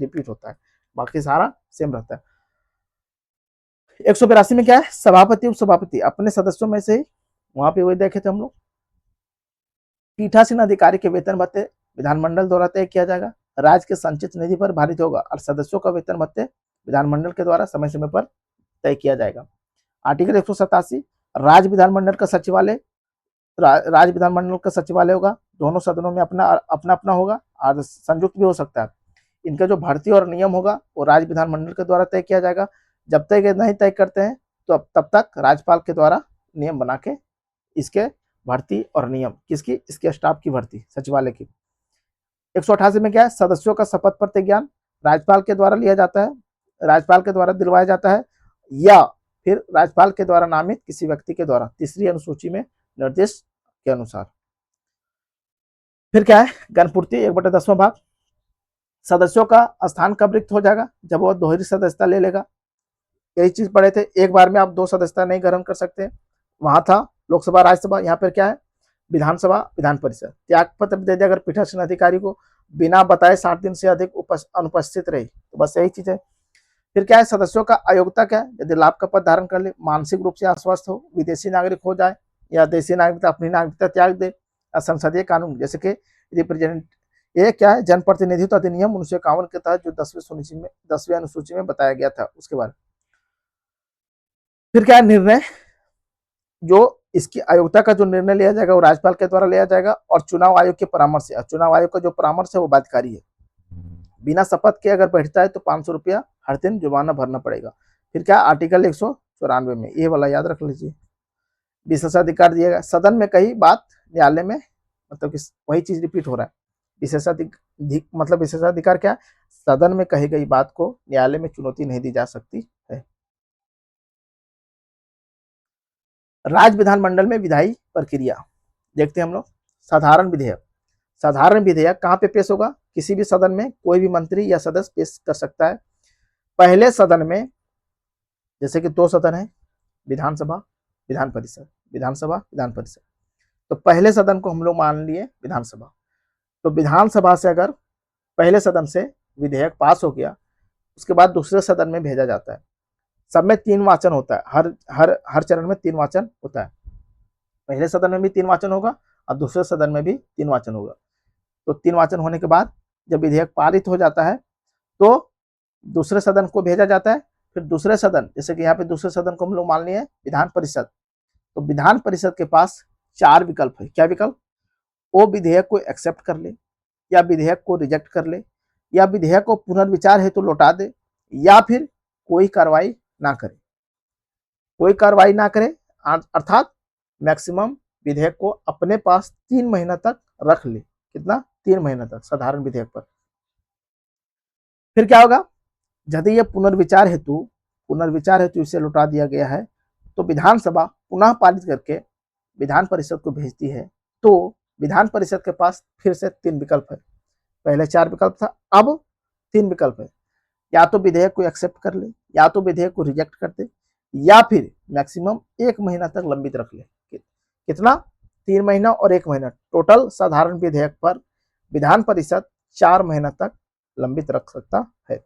रिपीट होता है, बाकी सारा सेम रहता है। 182 में क्या है, सभापति उपसभापति अपने सदस्यों में से ही, वहां पे वही देखे थे हम लोग। पीठासीन अधिकारी के वेतन भत्ते विधानमंडल द्वारा तय किया जाएगा, राज्य के संचित निधि पर भारित होगा, और सदस्यों का वेतन भत्ते विधानमंडल के द्वारा समय समय पर तय किया जाएगा। आर्टिकल 187 राज्य विधानमंडल का सचिवालय राज्य विधानमंडल का सचिवालय होगा, दोनों सदनों में अपना अपना अपना होगा और संयुक्त भी हो सकता है। इनका जो भर्ती और नियम होगा वो राज्य विधानमंडल के द्वारा तय किया जाएगा। जब तक ये नहीं तय करते हैं तो तब तक राज्यपाल के द्वारा नियम बना के इसके भर्ती और नियम किसकी, इसके स्टाफ की भर्ती सचिवालय की। 188 में क्या है, सदस्यों का शपथ प्रतिज्ञान राज्यपाल के द्वारा लिया जाता है, राज्यपाल के द्वारा दिलवाया जाता है या फिर राज्यपाल के द्वारा नामित किसी व्यक्ति के द्वारा तीसरी अनुसूची में निर्देश के अनुसार। फिर क्या है, गणपूर्ति 1/10वां भाग, सदस्यों का स्थान कब रिक्त हो जाएगा, जब वो दोहरी सदस्यता ले लेगा। यही चीज पढ़े थे, एक बार में आप 2 सदस्यता नहीं ग्रहण कर सकते। वहां था लोकसभा राज्यसभा, यहाँ पर क्या है विधानसभा विधान परिषद। त्याग पत्र दे दे अगर पीठासीन अधिकारी को बिना बताए 60 दिन से अधिक अनुपस्थित रही, तो बस यही चीज है। फिर क्या है, सदस्यों का अयोग्यता क्या है, यदि लाभ का पद धारण कर ले, मानसिक रूप से अस्वस्थ हो, विदेशी नागरिक हो जाए या देशी नागरिकता अपनी नागरिकता त्याग दे, संसदीय कानून जैसे कि रिप्रेजेंट ये क्या है जनप्रतिनिधित्व अधिनियम 1951 के तहत जो 10वीं अनुसूची में बताया गया था उसके बारे में। फिर क्या है, निर्णय जो इसकी अयोग्यता का जो निर्णय लिया जाएगा वो राज्यपाल के द्वारा लिया जाएगा और चुनाव आयोग के परामर्श से। चुनाव आयोग का जो परामर्श है वो बाध्यकारी है। बिना शपथ के अगर बैठता है तो 500 रुपया हर दिन जुर्माना भरना पड़ेगा। फिर क्या, आर्टिकल 194 में ये वाला याद रख लीजिए, विशेषाधिकार दिया गया। सदन में कही बात न्यायालय में, मतलब कि वही चीज रिपीट हो रहा है। विशेषाधिकार क्या, सदन में कही गई बात को न्यायालय में चुनौती नहीं दी जा सकती है। राज्य विधानमंडल में विधायी प्रक्रिया देखते हैं हम लोग। साधारण विधेयक, साधारण विधेयक कहाँ पे पेश होगा, किसी भी सदन में कोई भी मंत्री या सदस्य पेश कर सकता है। पहले सदन में, जैसे कि 2 सदन है, विधानसभा विधान परिषद, विधानसभा विधान परिषद, तो पहले सदन को हम लोग मान लिए विधानसभा। तो विधानसभा से अगर पहले सदन से विधेयक पास हो गया, उसके बाद दूसरे सदन में भेजा जाता है। सब में 3 वाचन होता है, हर चरण में 3 वाचन होता है। पहले सदन में भी 3 वाचन होगा और दूसरे सदन में भी 3 वाचन होगा। तो 3 वाचन होने के बाद जब विधेयक पारित हो जाता है तो दूसरे सदन को भेजा जाता है। फिर दूसरे सदन, जैसे कि यहाँ पे दूसरे सदन को हम लोग मान लिए विधान परिषद, तो विधान परिषद के पास 4 विकल्प है। क्या विकल्प, वो विधेयक को एक्सेप्ट कर ले या विधेयक को रिजेक्ट कर ले या विधेयक को पुनर्विचार हेतु लौटा दे या फिर कोई कार्रवाई ना करे। कोई कार्रवाई ना करे अर्थात मैक्सिमम विधेयक को अपने पास 3 महीना तक रख ले। कितना, 3 महीना तक साधारण विधेयक पर। फिर क्या होगा, यदि ये पुनर्विचार हेतु इसे लौटा दिया गया है तो विधानसभा पुनः पारित करके विधान परिषद को भेजती है। तो विधान परिषद के पास फिर से 3 विकल्प है। पहले 4 विकल्प था, अब 3 विकल्प है। या तो विधेयक को एक्सेप्ट कर ले, या तो विधेयक को रिजेक्ट कर दे, या फिर मैक्सिमम 1 महीना तक लंबित रख ले। कितना, 3 महीना और 1 महीना, टोटल साधारण विधेयक पर विधान परिषद 4 महीना तक लंबित रख सकता है।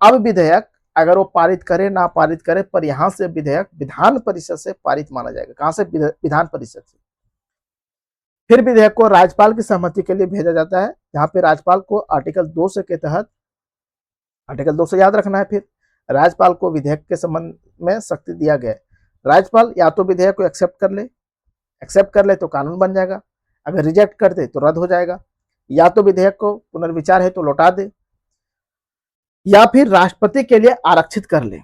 अब विधेयक अगर वो पारित करे ना पारित करे, पर यहां से विधेयक विधान परिषद से पारित माना जाएगा। कहां से, विधान परिषद से। फिर विधेयक को राज्यपाल की सहमति के लिए भेजा जाता है, जहां पे राज्यपाल को आर्टिकल 2 के तहत, आर्टिकल 2 याद रखना है। फिर राज्यपाल को विधेयक के संबंध में शक्ति दिया गया है। राज्यपाल या तो विधेयक को एक्सेप्ट कर ले तो कानून बन जाएगा, अगर रिजेक्ट कर दे तो रद्द हो जाएगा, या तो विधेयक को पुनर्विचार है तो लौटा दे, या फिर राष्ट्रपति के लिए आरक्षित कर ले।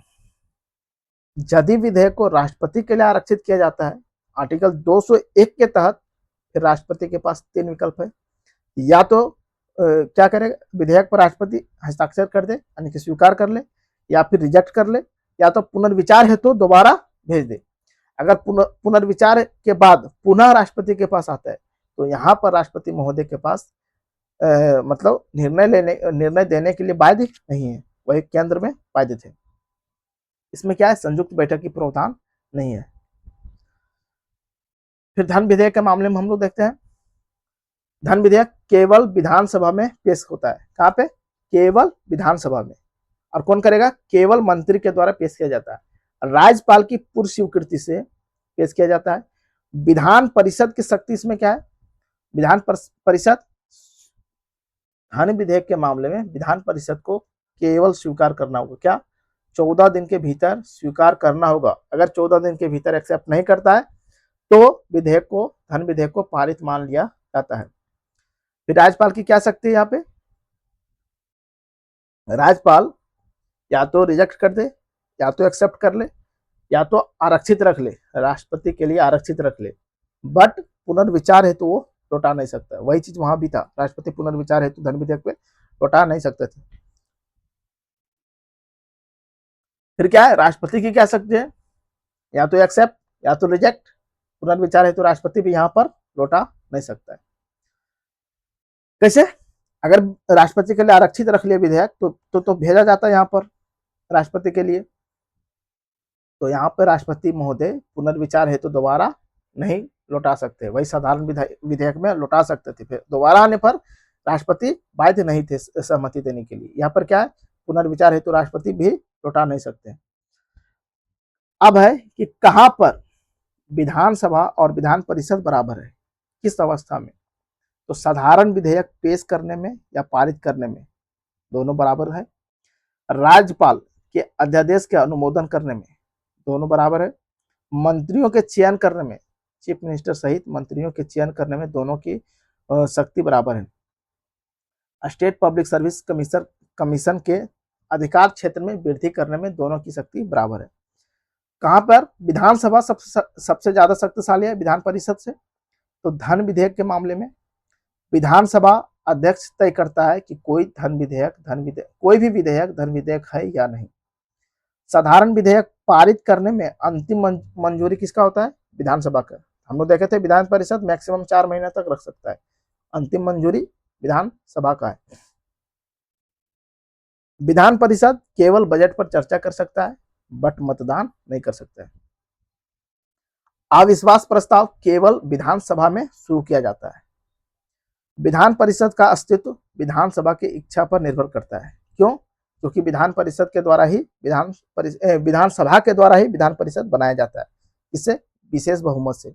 यदि विधेयक को राष्ट्रपति के लिए आरक्षित किया जाता है आर्टिकल 201 के तहत, फिर राष्ट्रपति के पास 3 विकल्प है। या तो क्या करेगा, विधेयक पर राष्ट्रपति हस्ताक्षर कर दे यानी कि स्वीकार कर ले, या फिर रिजेक्ट कर ले, या तो पुनर्विचार है तो दोबारा भेज दे। अगर पुनर्विचार के बाद पुनः राष्ट्रपति के पास आता है तो यहाँ पर राष्ट्रपति महोदय के पास मतलब निर्णय देने के लिए बाध्य नहीं है, वही केंद्र में बाध्य थे। इसमें क्या है, संयुक्त बैठक की प्रावधान नहीं है। फिर धन विधेयक के मामले में हम लोग देखते हैं, धन विधेयक केवल विधानसभा में पेश होता है। कहाँ पे, केवल विधानसभा में। और कौन करेगा, केवल मंत्री के द्वारा पेश किया जाता है। राज्यपाल की पूर्व स्वीकृति से पेश किया जाता है। विधान परिषद की शक्ति इसमें क्या है, विधान परिषद धन विधेयक के मामले में विधान परिषद को केवल स्वीकार करना होगा। क्या, 14 दिन के भीतर स्वीकार करना होगा। अगर 14 दिन के भीतर एक्सेप्ट नहीं करता है तो धन विधेयक को पारित मान लिया जाता है। फिर राज्यपाल की क्या शक्ति है यहाँ पे, राज्यपाल या तो रिजेक्ट कर दे, या तो एक्सेप्ट कर ले, या तो आरक्षित रख ले, राष्ट्रपति के लिए आरक्षित रख ले, बट पुनर्विचार हेतु वो लौटा नहीं सकता। वही चीज वहां भी था, राष्ट्रपति पुनर्विचार हेतु धन विधेयक पे लौटा नहीं सकते थे। फिर क्या है, राष्ट्रपति की क्या शक्ति है, या तो एक्सेप्ट या तो रिजेक्ट, पुनर्विचार हेतु राष्ट्रपति भी यहाँ पर लौटा नहीं सकता है। कैसे, अगर राष्ट्रपति के लिए आरक्षित रख लिया विधेयक तो भेजा जाता है यहाँ पर राष्ट्रपति के लिए, तो यहाँ पर राष्ट्रपति महोदय पुनर्विचार हेतु दोबारा नहीं लौटा सकते। वही साधारण विधेयक में लौटा सकते थे, फिर दोबारा आने पर राष्ट्रपति बाध्य नहीं थे सहमति देने के लिए। यहाँ पर क्या है, पुनर्विचार हेतु राष्ट्रपति भी लौटा नहीं सकते। अब है कि कहां पर विधानसभा और विधान परिषद बराबर है, किस अवस्था में, तो साधारण विधेयक पेश करने में या पारित करने में दोनों बराबर है, राज्यपाल के अध्यादेश के अनुमोदन करने में दोनों बराबर है, मंत्रियों के चयन करने में, चीफ मिनिस्टर सहित मंत्रियों के चयन करने में दोनों की शक्ति बराबर है, स्टेट पब्लिक सर्विस कमीशन के अधिकार क्षेत्र में वृद्धि करने में दोनों की शक्ति बराबर है। कहां पर विधानसभा सबसे ज्यादा शक्तिशाली है विधान परिषद से, तो धन विधेयक के मामले में विधानसभा अध्यक्ष तय करता है कि कोई कोई भी विधेयक धन विधेयक है या नहीं। साधारण विधेयक पारित करने में अंतिम मंजूरी किसका होता है, विधानसभा का। हम लोग देखे थे विधान परिषद मैक्सिमम 4 महीने तक रख सकता है, अंतिम मंजूरी विधानसभा का है। विधान परिषद केवल बजट पर चर्चा कर सकता है, बट मतदान नहीं कर सकता है। अविश्वास प्रस्ताव केवल विधानसभा में शुरू किया जाता है। विधान परिषद का अस्तित्व विधानसभा की इच्छा पर निर्भर करता है। क्यों, क्योंकि विधान परिषद के द्वारा ही विधानसभा के द्वारा ही विधान परिषद बनाया जाता है, इससे विशेष बहुमत से।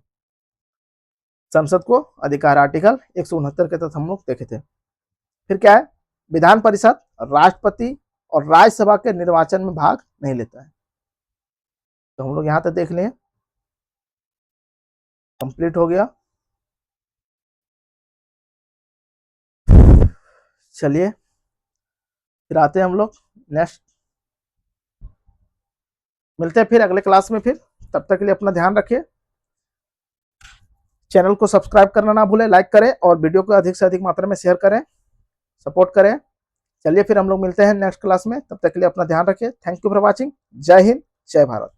संसद को अधिकार आर्टिकल 169 के तहत हम लोग देखे थे। फिर क्या है, विधान परिषद राष्ट्रपति और राज्यसभा के निर्वाचन में भाग नहीं लेता है। तो हम लोग यहां तक देख लें, कंप्लीट हो गया। चलिए फिर आते हैं हम लोग नेक्स्ट, मिलते हैं फिर अगले क्लास में। फिर तब तक के लिए अपना ध्यान रखिए, चैनल को सब्सक्राइब करना ना भूलें, लाइक करें और वीडियो को अधिक से अधिक मात्रा में शेयर करें, सपोर्ट करें। चलिए फिर हम लोग मिलते हैं नेक्स्ट क्लास में, तब तक के लिए अपना ध्यान रखिए। Thank you for watching. जय हिंद, जय भारत।